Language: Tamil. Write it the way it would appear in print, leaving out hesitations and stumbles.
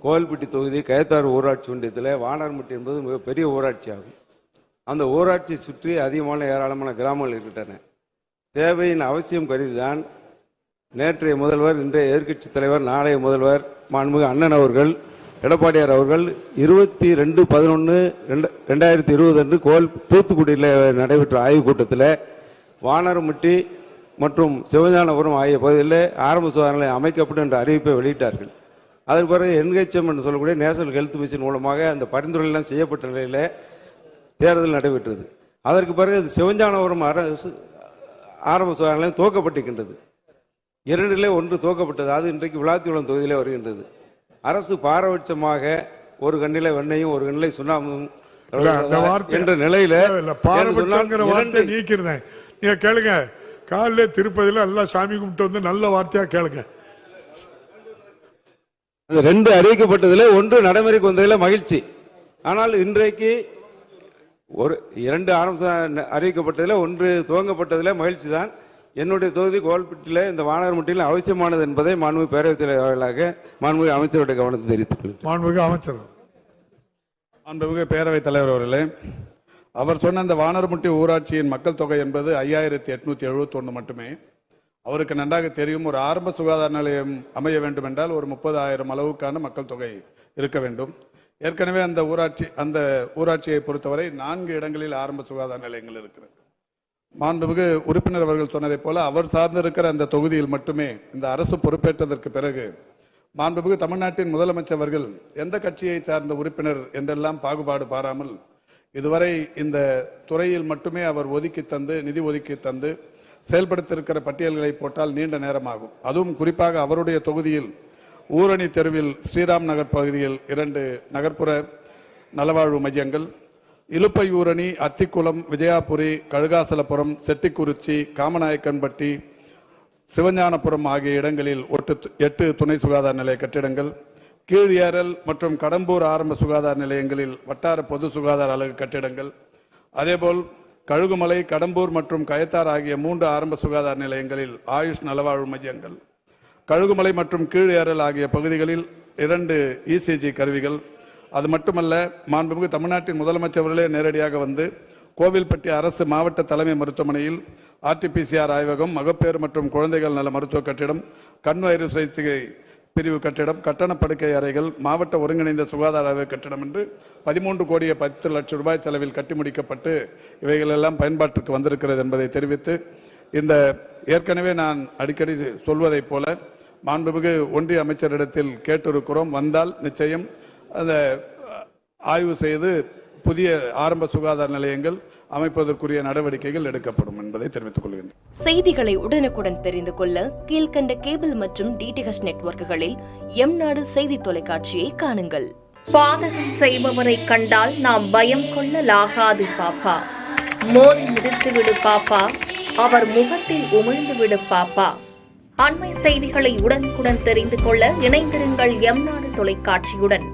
கோவில்பட்டி தொகுதி கயத்தாறு ஊராட்சி ஒன்றியத்தில் வானார்மட்டி என்பது மிகப்பெரிய ஊராட்சி ஆகும். அந்த ஊராட்சியை சுற்றி அதிகமான ஏராளமான கிராமங்கள் இருக்கின்றன. தேவையின் அவசியம் கருதிதான் நேற்றைய முதல்வர், இன்றைய எதிர்க்கட்சி தலைவர், நாளைய முதல்வர் மாண்புமிகு அண்ணன் அவர்கள், எடப்பாடியார் அவர்கள் 22/11/2020 அன்று தூத்துக்குடியில் நடைபெற்ற ஆய்வுக் கூட்டத்தில் வானார்மட்டி மற்றும் சிவஞானபுரம் ஆகிய பகுதிகளில் ஆரம்ப சுகாதார நிலையம் அமைக்கப்படும் என்ற அறிவிப்பை வெளியிட்டார்கள். அதற்கு பிறகு NHM என்று சொல்லக்கூடிய நேஷனல் ஹெல்த் மிஷன் மூலமாக அந்த பரிந்துரையெல்லாம் செய்யப்பட்ட நிலையில் தேர்தல் நடைபெற்றது. அதற்கு பிறகு சிவஞானபுரம் அரசு ஆரம்ப சுகாதார நிலையம் துவக்கப்பட்டிருக்கின்றது. 2 ஒன்று துவக்கப்பட்டது. அது இன்றைக்கு விளாத்திக்குளம் தொகுதியிலே வருகின்றது. அரசு பாரபட்சமாக ஒரு கண்ணிலே வெண்ணையும் ஒரு கண்ணிலே சுண்ணாம்பும் என்ற நிலையில நீக்கிறேன். நீங்க கேளுங்க, காலையில திருப்பதியில எல்லாம் சாமி கும்பிட்டு வந்து நல்ல வார்த்தையா கேளுங்க. 2 அறிவிக்கப்பட்டதில் 1 நடைமுறைக்கு வந்ததில் மகிழ்ச்சி. ஆனால் இன்றைக்கு 2 ஆரம்ப அறிவிக்கப்பட்டதில் 1 துவங்கப்பட்டதில் மகிழ்ச்சி தான். என்னுடைய தொகுதி கோவில்பட்டியில் இந்த வானார்மட்டியில் அவசியமானது என்பதை மாண்புமிகு பேரவைத் தலைவர்களாக மாண்புமிகு அமைச்சருடைய கவனத்தை தெரிவித்துள்ளேன். மாண்புமிகு அமைச்சர். மாண்புமிகு பேரவைத் தலைவர் அவர்களே, அவர் சொன்ன அந்த வானார்மட்டி ஊராட்சியின் மக்கள் தொகை என்பது 5871 மட்டுமே. அவருக்கு நன்றாக தெரியும், ஒரு ஆரம்ப சுகாதார நிலையம் அமைய வேண்டும் என்றால் ஒரு 30,000 அளவுக்கான மக்கள் தொகை இருக்க வேண்டும். ஏற்கனவே அந்த ஊராட்சியை பொறுத்தவரை 4 இடங்களில் ஆரம்ப சுகாதார நிலையங்கள் இருக்கிறது. மாண்புமிகு உறுப்பினர் அவர்கள் சொன்னதை போல அவர் சார்ந்திருக்கிற அந்த தொகுதியில் மட்டுமே இந்த அரசு பொறுப்பேற்றதற்கு பிறகு மாண்புமிகு தமிழ்நாட்டின் முதலமைச்சர் அவர்கள் எந்த கட்சியை சார்ந்த உறுப்பினர் என்றெல்லாம் பாகுபாடு பாராமல் இதுவரை இந்த துறையில் மட்டுமே அவர் நிதி ஒதுக்கி தந்து செயல்படுத்தியிருக்கிற பட்டியல்களை போட்டால் நீண்ட நேரமாகும். அதுவும் குறிப்பாக அவருடைய தொகுதியில் ஊரணி தெருவில் ஸ்ரீராம் நகர் பகுதியில் 2 நகர்ப்புற நலவாழ்வு மையங்கள், இலுப்பையூரணி, அத்திக்குளம், விஜயாபுரி, கழுகாசலபுரம், செட்டிக்குறிச்சி, காமநாயக்கன்பட்டி, சிவஞானபுரம் ஆகிய இடங்களில் 8 துணை சுகாதார நிலைய கட்டிடங்கள், கீழேரல் மற்றும் கடம்பூர் ஆரம்ப சுகாதார நிலையங்களில் வட்டார பொது சுகாதார அலகு கட்டிடங்கள், அதேபோல் கழுகுமலை, கடம்பூர் மற்றும் கயத்தார் ஆகிய 3 ஆரம்ப சுகாதார நிலையங்களில் ஆயுஷ் நலவாழ்வு மையங்கள், கழுகுமலை மற்றும் கீழேரல் ஆகிய பகுதிகளில் 2 ECG கருவிகள். அது மட்டுமல்ல, மாண்புமிகு தமிழ்நாட்டின் முதலமைச்சர்களே நேரடியாக வந்து கோவில்பட்டி அரசு மாவட்ட தலைமை மருத்துவமனையில் RT-PCR ஆய்வகம், மகப்பேறு மற்றும் குழந்தைகள் நல மருத்துவ கட்டிடம், கண் வயிறு சிகிச்சை பிரிவு கட்டிடம், கட்டண படுக்கை அறைகள், மாவட்ட ஒருங்கிணைந்த சுகாதார ஆய்வு கட்டிடம் என்று 13,10 லட்சம் ரூபாய் செலவில் கட்டி முடிக்கப்பட்டு இவைகளெல்லாம் பயன்பாட்டிற்கு வந்திருக்கிறது என்பதை தெரிவித்து, இந்த ஏற்கனவே நான் அடிக்கடி சொல்வதை போல மாண்புமிகு ஒன்றிய அமைச்சரிடத்தில் கேட்டிருக்கிறோம். வந்தால் நிச்சயம் அந்த ஆய்வு செய்து புதிய ஆரம்ப சுகாதார நிலையங்கள் அமைப்பதற்குரிய நடவடிக்கைகள் எடுக்கப்படும் என்பதை தெரிவித்துக் கொள்கின்றேன். செய்திகளை உடனுக்குடன் தெரிந்து கொள்ள கீழ்கண்ட கேபிள் மற்றும் DTH நெட்வொர்க்குகளில் எம்நாடு செய்தி தொலைக்காட்சியை காணுங்கள். பாதகம் செய்பவரை கண்டால் நாம் பயம் கொள்ளலாகாது பாப்பா. மோதி மிதித்துவிடு பாப்பா, அவர் முகத்தில் உமிழ்ந்து விடு பாப்பா. அண்மை செய்திகளை உடனுக்குடன் தெரிந்து கொள்ள இணைந்திருங்கள் எம்நாடு தொலைக்காட்சியுடன்.